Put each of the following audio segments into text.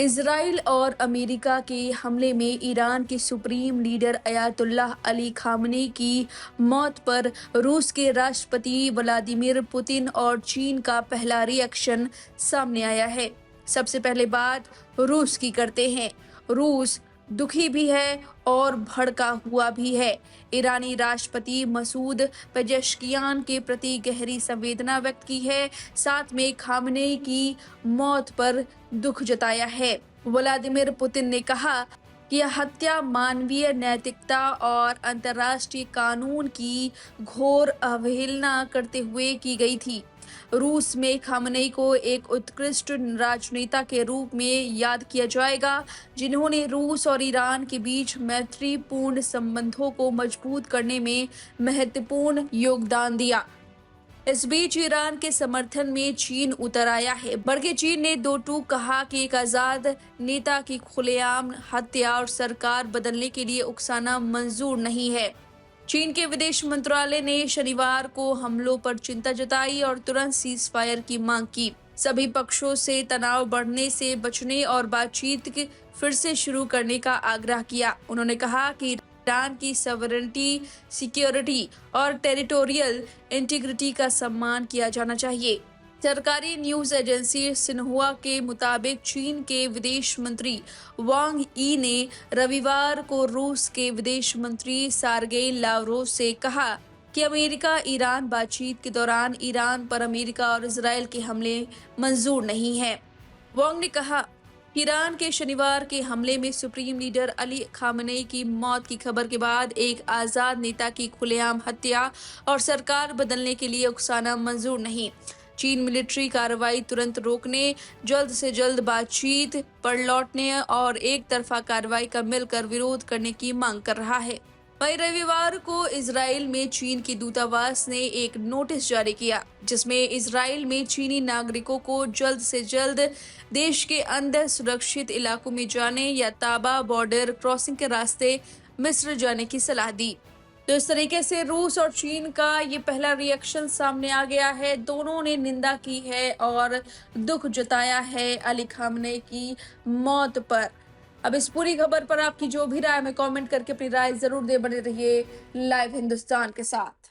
Israel और America के हमले में ईरान के supreme leader Ayatollah Ali Khamenei की मौत पर रूस के राष्ट्रपति व्लादिमीर पुतिन और चीन का पहला रिएक्शन सामने आया है। सबसे पहले बात रूस की करते हैं। रूस दुखी भी है और भड़का हुआ भी है। ईरानी राष्ट्रपति मसूद पेजेश्कियान के प्रति गहरी संवेदना व्यक्त की है, साथ में खामनेई की मौत पर दुख जताया है। व्लादिमीर पुतिन ने कहा कि यह हत्या मानवीय नैतिकता और अंतर्राष्ट्रीय कानून की घोर अवहेलना करते हुए की गई थी। रूस में खामनेई को एक उत्कृष्ट राजनेता के रूप में याद किया जाएगा, जिन्होंने रूस और ईरान के बीच मैत्रीपूर्ण संबंधों को मजबूत करने में महत्वपूर्ण योगदान दिया। इस बीच ईरान के समर्थन में चीन उतर आया है। बल्कि चीन ने दो टूक कहा कि एक आजाद नेता की खुलेआम हत्या और सरकार बदलने के लिए उकसाना मंजूर नहीं है। चीन के विदेश मंत्रालय ने शनिवार को हमलों पर चिंता जताई और तुरंत सीजफायर की मांग की। सभी पक्षों से तनाव बढ़ने से बचने और बातचीत फिर से शुरू करने का आग्रह किया। उन्होंने कहा कि ईरान की सॉवरेनिटी, सिक्योरिटी और टेरिटोरियल इंटीग्रिटी का सम्मान किया जाना चाहिए। सरकारी न्यूज एजेंसी सिन्हुआ के मुताबिक चीन के विदेश मंत्री वांग यी ने रविवार को रूस के विदेश मंत्री सर्गेई लावरोव से कहा कि अमेरिका ईरान बातचीत के दौरान ईरान पर अमेरिका और इजराइल के हमले मंजूर नहीं है। वांग ने कहा कि ईरान के शनिवार के हमले में सुप्रीम लीडर अली खामनेई की मौत की खबर के बाद एक आजाद नेता की खुलेआम हत्या और सरकार बदलने के लिए उकसाना मंजूर नहीं। चीन मिलिट्री कार्रवाई तुरंत रोकने, जल्द से जल्द बातचीत पर लौटने और एक तरफा कार्रवाई का मिलकर विरोध करने की मांग कर रहा है। वहीं रविवार को इजराइल में चीन के दूतावास ने एक नोटिस जारी किया, जिसमें इजराइल में चीनी नागरिकों को जल्द से जल्द देश के अंदर सुरक्षित इलाकों में जाने या ताबा बॉर्डर क्रॉसिंग के रास्ते मिस्र जाने की सलाह दी। तो इस तरीके से रूस और चीन का ये पहला रिएक्शन सामने आ गया है। दोनों ने निंदा की है और दुख जताया है अली खामनेई की मौत पर। अब इस पूरी खबर पर आपकी जो भी राय में कमेंट करके अपनी राय जरूर दे। बने रहिए लाइव हिंदुस्तान के साथ।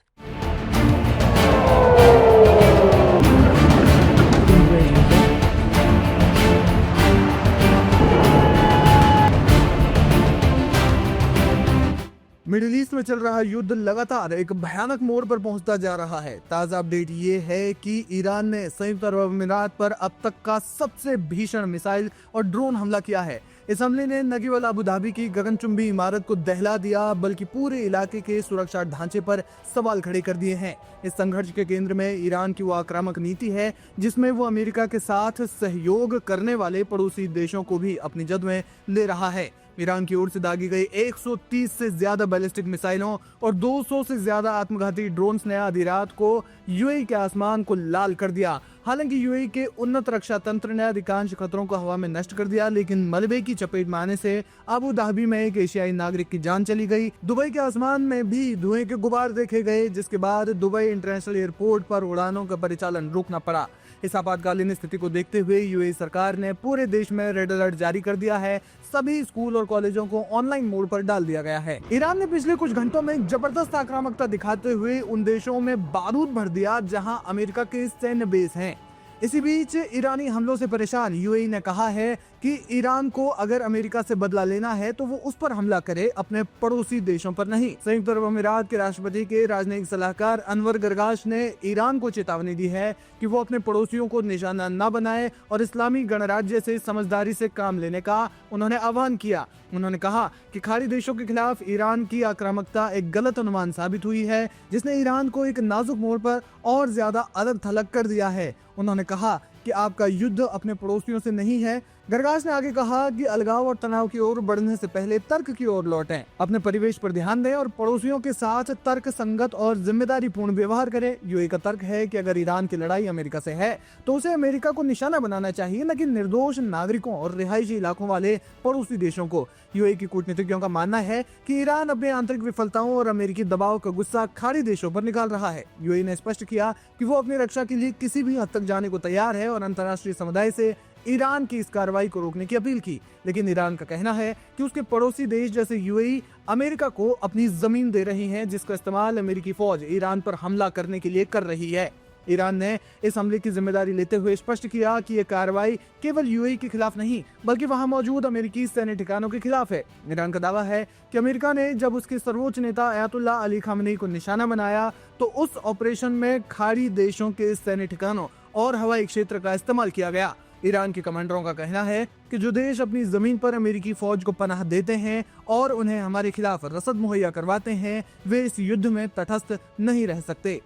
मिडिल ईस्ट में चल रहा युद्ध लगातार एक भयानक मोड़ पर पहुंचता जा रहा है। ताजा अपडेट ये है कि ईरान ने संयुक्त अरब अमीरात पर अब तक का सबसे भीषण मिसाइल और ड्रोन हमला किया है। इस हमले ने न केवल अबू धाबी की गगनचुंबी इमारत को दहला दिया, बल्कि पूरे इलाके के सुरक्षा ढांचे पर सवाल खड़े कर दिए हैं। इस संघर्ष के केंद्र में ईरान की वो आक्रामक नीति है, जिसमें वो अमेरिका के साथ सहयोग करने वाले पड़ोसी देशों को भी अपनी जद में ले रहा है। ईरान की ओर से दागी गई 130 से ज्यादा बैलिस्टिक मिसाइलों और 200 से ज्यादा आत्मघाती ड्रोन्स ने आधी रात को यूएई के आसमान को लाल कर दिया। हालांकि यूएई के उन्नत रक्षा तंत्र ने अधिकांश खतरों को हवा में नष्ट कर दिया, लेकिन मलबे की चपेट में आने से अबू धाबी में एक एशियाई नागरिक की जान चली गई। दुबई के आसमान में भी धुएं के गुबार देखे गए, जिसके बाद दुबई इंटरनेशनल एयरपोर्ट पर उड़ानों का परिचालन रोकना पड़ा। इस आपातकालीन स्थिति को देखते हुए यूएई सरकार ने पूरे देश में रेड अलर्ट जारी कर दिया है। सभी स्कूल और कॉलेजों को ऑनलाइन मोड पर डाल दिया गया है। ईरान ने पिछले कुछ घंटों में जबरदस्त आक्रामकता दिखाते हुए उन देशों में बारूद भर दिया जहां अमेरिका के सैन्य बेस हैं। इसी बीच ईरानी हमलों से परेशान यूएई ने कहा है कि ईरान को अगर अमेरिका से बदला लेना है तो वो उस पर हमला करे, अपने पड़ोसी देशों पर नहीं। संयुक्त अरब अमीरात के राष्ट्रपति के राजनयिक सलाहकार अनवर गरगाश ने ईरान को चेतावनी दी है कि वो अपने पड़ोसियों को निशाना न बनाए और इस्लामी गणराज्य से समझदारी से काम लेने का उन्होंने आह्वान किया। उन्होंने कहा कि खाड़ी देशों के खिलाफ ईरान की आक्रामकता एक गलत अनुमान साबित हुई है, जिसने ईरान को एक नाजुक मोड़ पर और ज्यादा अलग थलग कर दिया है। उन्होंने कहा कि आपका युद्ध अपने पड़ोसियों से नहीं है। गरगाश ने आगे कहा कि अलगाव और तनाव की ओर बढ़ने से पहले तर्क की ओर लौटें, अपने परिवेश पर ध्यान दें और पड़ोसियों के साथ तर्क संगत और जिम्मेदारी पूर्ण व्यवहार करें। यूएई का तर्क है कि अगर ईरान की लड़ाई अमेरिका से है तो उसे अमेरिका को निशाना बनाना चाहिए, न कि निर्दोष नागरिकों और रिहायशी इलाकों वाले पड़ोसी देशों को। यूएई की कूटनीतिज्ञों का मानना है कि ईरान अपने आंतरिक विफलताओं और अमेरिकी दबाव का गुस्सा खाड़ी देशों पर निकाल रहा है। यूएई ने स्पष्ट किया कि वो अपनी रक्षा के लिए किसी भी हद तक जाने को तैयार है और अंतर्राष्ट्रीय समुदाय से ईरान की इस कार्रवाई को रोकने की अपील की, लेकिन ईरान का कहना है कि उसके पड़ोसी देश जैसे यूएई अमेरिका को अपनी जमीन दे रही हैं, जिसका इस्तेमाल अमेरिकी फौज ईरान पर हमला करने के लिए कर रही है। ईरान ने इस हमले की जिम्मेदारी लेते हुए स्पष्ट किया कि यह कार्रवाई केवल यूएई के खिलाफ नहीं, बल्कि वहां मौजूद अमेरिकी सैन्य ठिकानों के खिलाफ है। ईरान का दावा है कि अमेरिका ने जब उसके सर्वोच्च नेता अयातुल्लाह अली खामनेई को निशाना बनाया तो उस ऑपरेशन में खाड़ी देशों के सैन्य ठिकानों और हवाई क्षेत्र का इस्तेमाल किया गया। ईरान के कमांडरों का कहना है कि जो देश अपनी जमीन पर अमेरिकी फौज को पनाह देते हैं और उन्हें हमारे खिलाफ रसद मुहैया करवाते हैं, वे इस युद्ध में तटस्थ नहीं रह सकते।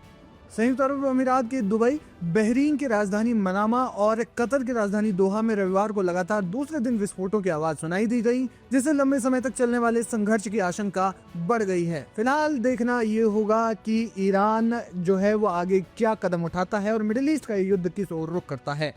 संयुक्त अरब अमीरात के दुबई, बहरीन की राजधानी मनामा और कतर की राजधानी दोहा में रविवार को लगातार दूसरे दिन विस्फोटों की आवाज सुनाई दी गई, जिससे लंबे समय तक चलने वाले संघर्ष की आशंका बढ़ गई है। फिलहाल देखना ये होगा कि ईरान जो है वो आगे क्या कदम उठाता है और मिडिल ईस्ट का ये युद्ध किस ओर रुख करता है।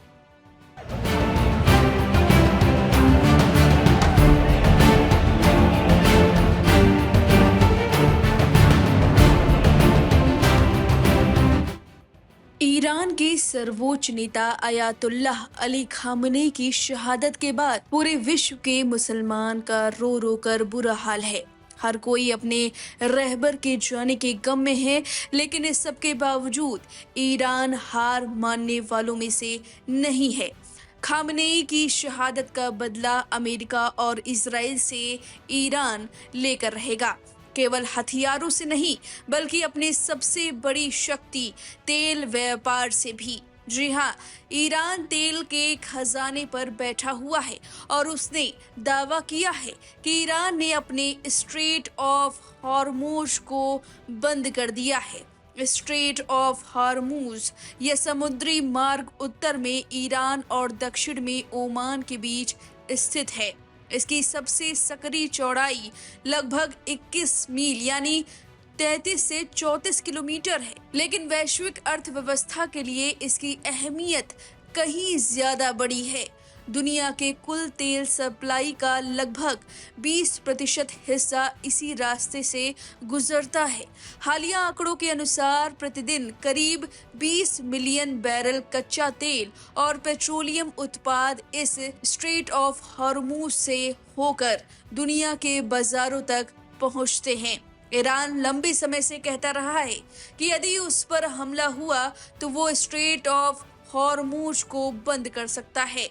ईरान के सर्वोच्च नेता अयातुल्लाह अली खामनेई की शहादत के बाद पूरे विश्व के मुसलमान का रो रो कर बुरा हाल है। हर कोई अपने रहबर के जाने के गम में है, लेकिन इस सब के बावजूद ईरान हार मानने वालों में से नहीं है। खामनेई की शहादत का बदला अमेरिका और इजराइल से ईरान लेकर रहेगा, केवल हथियारों से नहीं बल्कि अपनी सबसे बड़ी शक्ति तेल व्यापार से भी। जी हाँ, ईरान तेल के खजाने पर बैठा हुआ है और उसने दावा किया है कि ईरान ने अपने स्ट्रेट ऑफ हॉर्मुज को बंद कर दिया है। स्ट्रेट ऑफ हॉर्मुज यह समुद्री मार्ग उत्तर में ईरान और दक्षिण में ओमान के बीच स्थित है। इसकी सबसे सकरी चौड़ाई लगभग 21 मील यानी 33 से 34 किलोमीटर है, लेकिन वैश्विक अर्थव्यवस्था के लिए इसकी अहमियत कहीं ज्यादा बड़ी है। दुनिया के कुल तेल सप्लाई का लगभग 20% हिस्सा इसी रास्ते से गुजरता है। हालिया आंकड़ों के अनुसार प्रतिदिन करीब 20 मिलियन बैरल कच्चा तेल और पेट्रोलियम उत्पाद इस स्ट्रेट ऑफ हॉर्मुज से होकर दुनिया के बाजारों तक पहुंचते हैं। ईरान लंबे समय से कहता रहा है कि यदि उस पर हमला हुआ तो वो स्ट्रेट ऑफ हॉर्मुज को बंद कर सकता है।